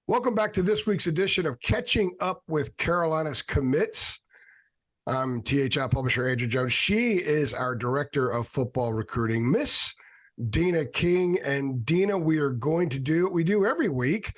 Welcome back to this week's edition of Catching Up with Carolina's Commits. I'm THI publisher Andrew Jones. She is our director of football recruiting, Miss Dina King. And Dina, we are going to do what we do every week.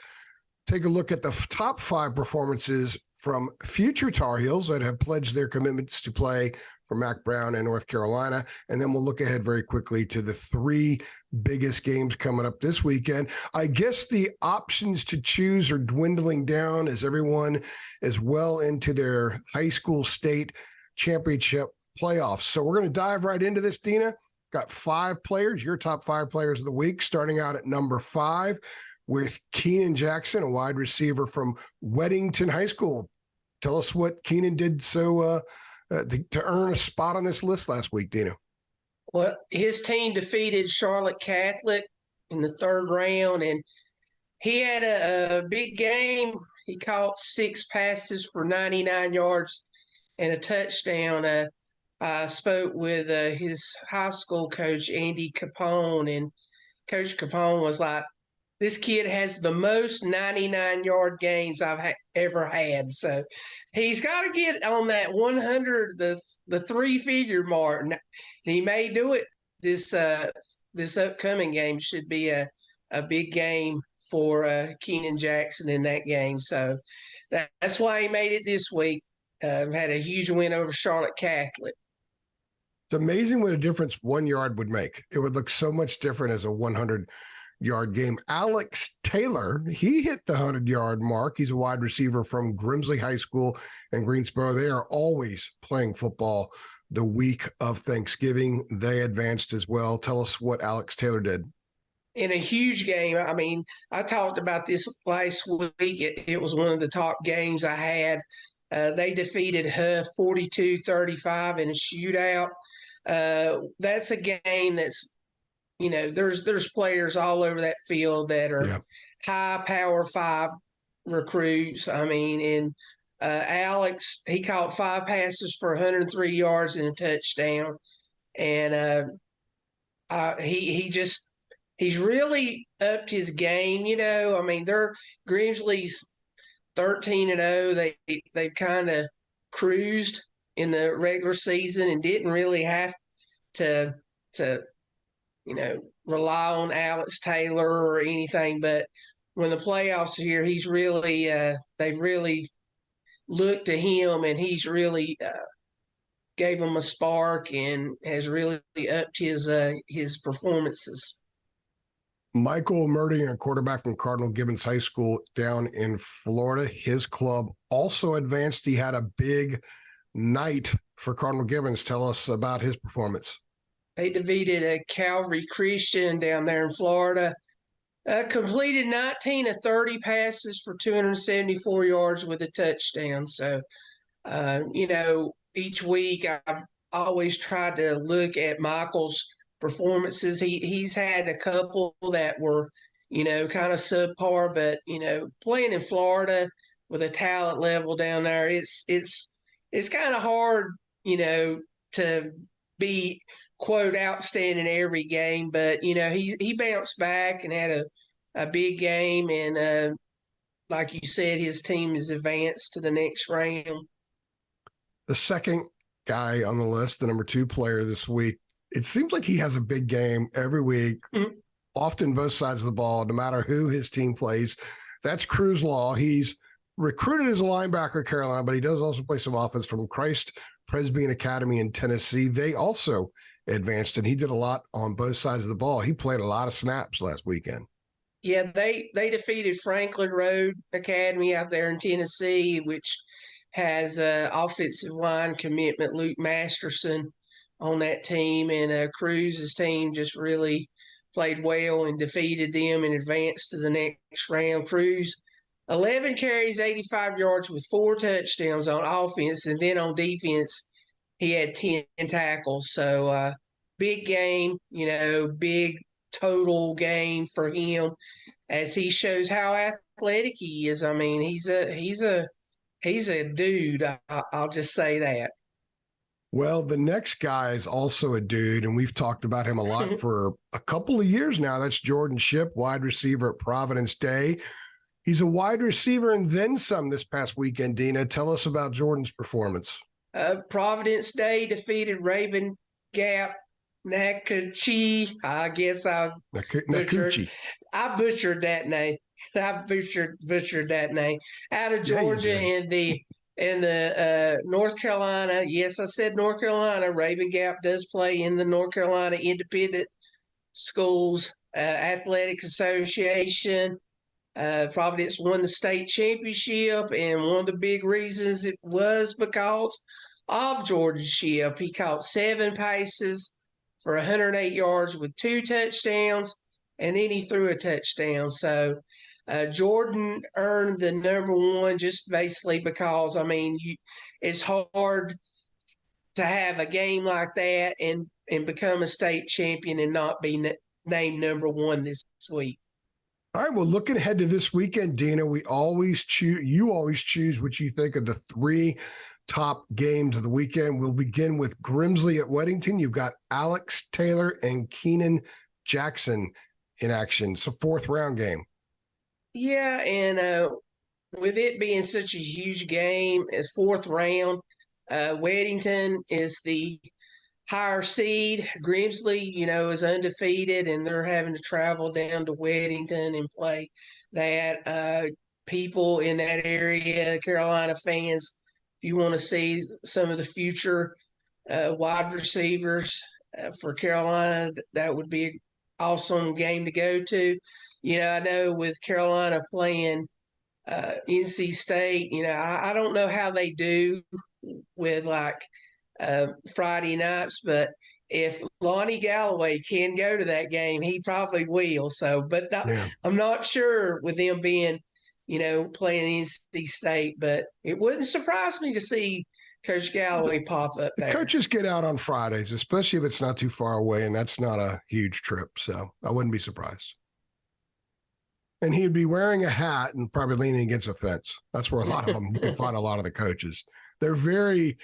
Take a look at the top 5 performances from future Tar Heels that have pledged their commitments to play for Mack Brown and North Carolina. And then we'll look ahead very quickly to the 3 biggest games coming up this weekend. I guess the options to choose are dwindling down as everyone is well into their high school state championship playoffs. So we're going to dive right into this, Dina. Got 5 players, your top 5 players of the week, starting out at number 5 with Keenan Jackson, a wide receiver from Weddington High School. Tell us what Keenan did to earn a spot on this list last week, Dina. Well, his team defeated Charlotte Catholic in the 3rd round, and he had a big game. He caught 6 passes for 99 yards and a touchdown. I spoke with his high school coach, Andy Capone, and Coach Capone was like, this kid has the most 99-yard games I've ever had. So he's got to get on that 100, the 3-figure mark. And he may do it. This upcoming game should be a big game for Keenan Jackson in that game. So that's why he made it this week. Had a huge win over Charlotte Catholic. It's amazing what a difference 1 yard would make. It would look so much different as a 100-yard game. Alex Taylor, he hit the 100-yard mark. He's a wide receiver from Grimsley High School in Greensboro. They are always playing football the week of Thanksgiving. They advanced as well. Tell us what Alex Taylor did. In a huge game. I mean, I talked about this last week. It was one of the top games I had. They defeated Huff 42-35 in a shootout. That's a game that's, there's players all over that field that are high Power 5 recruits. I mean, and Alex, he caught 5 passes for 103 yards and a touchdown. And he's really upped his game, I mean, Grimsley's 13-0. They've kind of cruised in the regular season and didn't really have to rely on Alex Taylor or anything. But when the playoffs are here, he's really they've really looked to him, and he's really gave him a spark and has really upped his performances. Michael Murry, a quarterback from Cardinal Gibbons High School down in Florida. His club also advanced. He had a big night for Cardinal Gibbons. Tell us about his performance. They defeated a Calvary Christian down there in Florida. Completed 19 of 30 passes for 274 yards with a touchdown. So, each week I've always tried to look at Michael's performances. He's had a couple that were, kind of subpar, but, playing in Florida with a talent level down there, it's kind of hard, to be, quote, outstanding every game. But, he bounced back and had a big game. And like you said, his team is advanced to the next round. The second guy on the list, the number 2 player this week, it seems like he has a big game every week, often both sides of the ball, no matter who his team plays. That's Cruz Law. He's recruited as a linebacker at Carolina, but he does also play some offense from Crest Presbyterian Academy in Tennessee. They also advanced, and he did a lot on both sides of the ball. He played a lot of snaps last weekend. Yeah, they defeated Franklin Road Academy out there in Tennessee, which has offensive line commitment Luke Masterson on that team, and Cruz's team just really played well and defeated them and advanced to the next round. Cruz, 11 carries, 85 yards with 4 touchdowns on offense, and then on defense, he had 10 tackles. So big game, big total game for him as he shows how athletic he is. I mean, he's a dude. I'll just say that. Well, the next guy is also a dude, and we've talked about him a lot for a couple of years now. That's Jordan Shipp, wide receiver at Providence Day. He's a wide receiver and then some this past weekend, Dina. Tell us about Jordan's performance. Providence Day defeated Raven Gap Nakachi. I guess I Nakuchi. butchered that name. I butchered that name. Out of Georgia in the North Carolina. Yes, I said North Carolina. Raven Gap does play in the North Carolina Independent Schools Athletic Association. Providence won the state championship, and one of the big reasons it was because of Jordan Shipp. He caught 7 passes for 108 yards with 2 touchdowns, and then he threw a touchdown. So Jordan earned the number 1 just basically because, I mean, it's hard to have a game like that and become a state champion and not be named number 1 this week. All right. Well, looking ahead to this weekend, Dina, you always choose what you think of the 3 top games of the weekend. We'll begin with Grimsley at Weddington. You've got Alex Taylor and Keenan Jackson in action. It's a 4th round game. Yeah, and with it being such a huge game, it's 4th round. Weddington is the higher seed. Grimsley, is undefeated, and they're having to travel down to Weddington and play that. People in that area, Carolina fans, if you want to see some of the future wide receivers for Carolina, that would be an awesome game to go to. I know with Carolina playing NC State, I don't know how they do with Friday nights, but if Lonnie Galloway can go to that game, he probably will. So, but I'm not sure with them being, playing NC State, but it wouldn't surprise me to see Coach Galloway pop up there. The coaches get out on Fridays, especially if it's not too far away, and that's not a huge trip. So I wouldn't be surprised. And he'd be wearing a hat and probably leaning against a fence. That's where a lot of them, you can find a lot of the coaches. They're very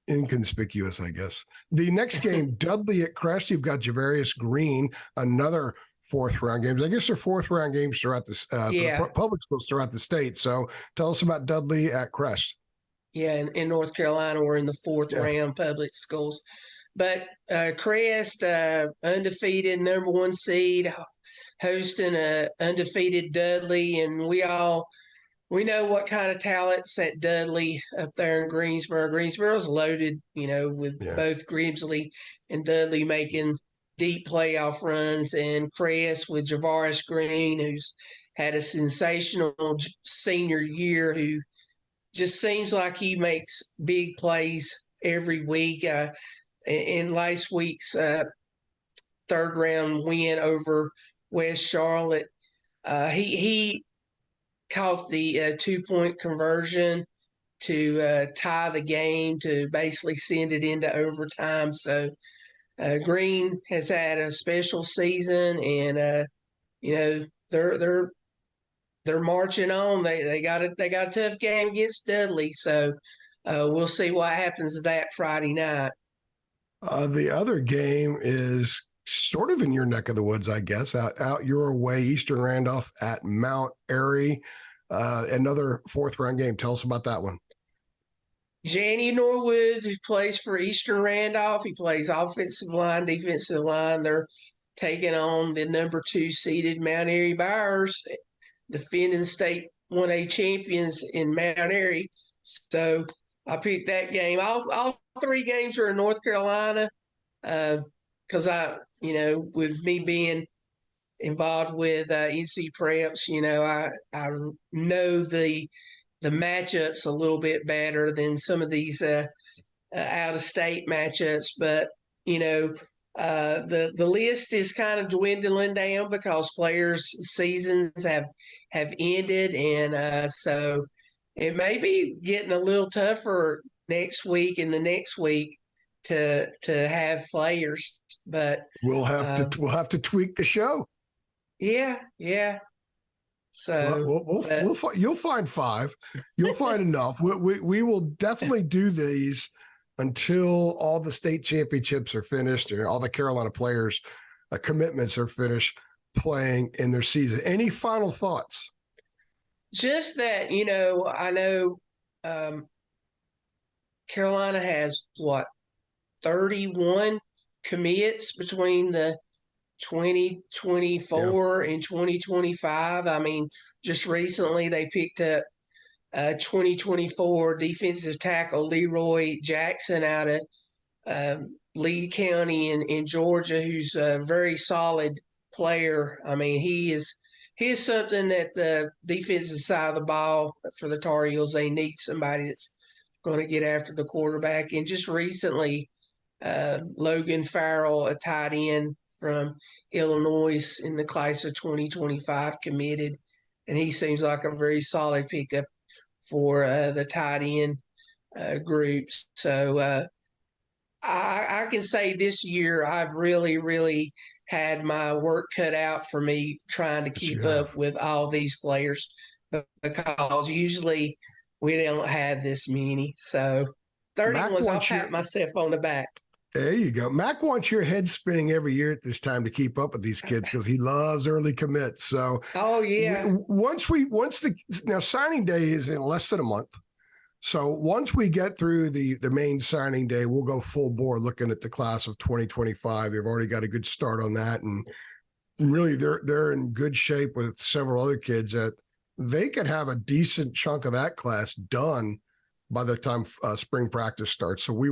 inconspicuous, I guess. The next game, Dudley at Crest. You've got Javarius Green, another 4th round games. I guess they're 4th round games throughout this public schools throughout the state. So tell us about Dudley at Crest. Yeah, in North Carolina, we're in the 4th round public schools. But Crest, undefeated, number 1 seed, hosting a undefeated Dudley, and we know what kind of talent's at Dudley up there in Greensboro. Greensboro's loaded, with both Grimsley and Dudley making deep playoff runs, and Crest with Javarius Green, who's had a sensational senior year, who just seems like he makes big plays every week. In last week's 3rd round win over West Charlotte, he caught the 2-point conversion to tie the game, to basically send it into overtime. So Green has had a special season, and they're marching on. They got a tough game against Dudley, so we'll see what happens that Friday night. The other game is sort of in your neck of the woods, I guess, out your way, Eastern Randolph at Mount Aery. Another 4th round game. Tell us about that one. Janie Norwood, who plays for Eastern Randolph, he plays offensive line, defensive line. They're taking on the number 2 seeded Mount Airy Buyers, defending state 1A champions in Mount Airy. So I picked that game. All 3 games are in North Carolina, because with me being involved with NC Preps, I know the matchups a little bit better than some of these out of state matchups. But the list is kind of dwindling down because players' seasons have ended, and so it may be getting a little tougher next week and the next week to have players. But we'll have to tweak the show. Yeah. So you'll find 5. You'll find enough. We will definitely do these until all the state championships are finished or all the Carolina players' commitments are finished. playing in their season. Any final thoughts? Just that, I know Carolina has 31 commits between the 2024 and 2025. I mean, just recently they picked up 2024 defensive tackle Leroy Jackson out of Lee County in Georgia, who's a very solid player. I mean, he is something that the defensive side of the ball for the Tar Heels, they need somebody that's going to get after the quarterback. And just recently, Logan Farrell, a tight end from Illinois in the class of 2025, committed, and he seems like a very solid pickup for the tight end groups. So I can say this year I've really, really had my work cut out for me trying to keep up with all these players, because usually we don't have this many. So 31, I'll pat myself on the back. There you go. Mac wants your head spinning every year at this time to keep up with these kids because he loves early commits. So, oh yeah. Now signing day is in less than a month. So once we get through the main signing day, we'll go full bore looking at the class of 2025. You've already got a good start on that, and really they're in good shape with several other kids that they could have a decent chunk of that class done by the time spring practice starts. So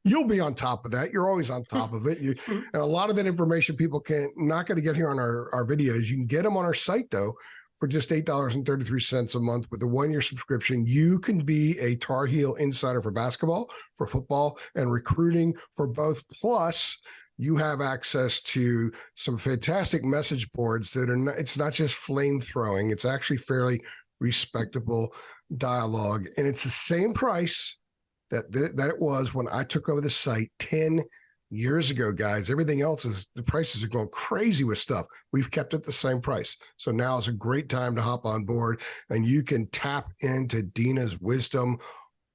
you'll be on top of that. You're always on top of it. And a lot of that information people not going to get here on our videos. You can get them on our site though, for just $8.33 a month with a 1-year subscription. You can be a Tar Heel insider for basketball, for football, and recruiting for both. Plus, you have access to some fantastic message boards it's not just flame throwing. It's actually fairly respectable dialogue. And it's the same price that it was when I took over the site 10 years ago, guys. Everything else the prices are going crazy with stuff. We've kept it the same price. So now is a great time to hop on board, and you can tap into Dina's wisdom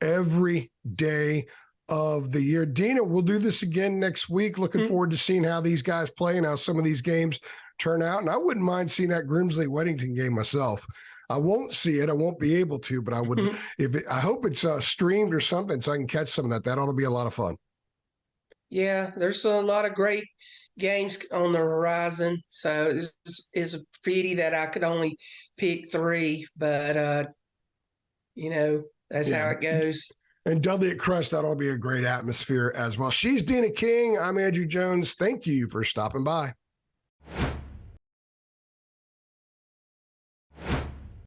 every day of the year. Dina, we'll do this again next week. Looking forward to seeing how these guys play and how some of these games turn out. And I wouldn't mind seeing that Grimsley-Weddington game myself. I won't see it. I won't be able to, but I would. I hope it's streamed or something so I can catch some of that. That ought to be a lot of fun. Yeah, there's a lot of great games on the horizon. So it's a pity that I could only pick 3, but that's how it goes. And Dudley at Crest, that'll be a great atmosphere as well. She's Dina King. I'm Andrew Jones. Thank you for stopping by.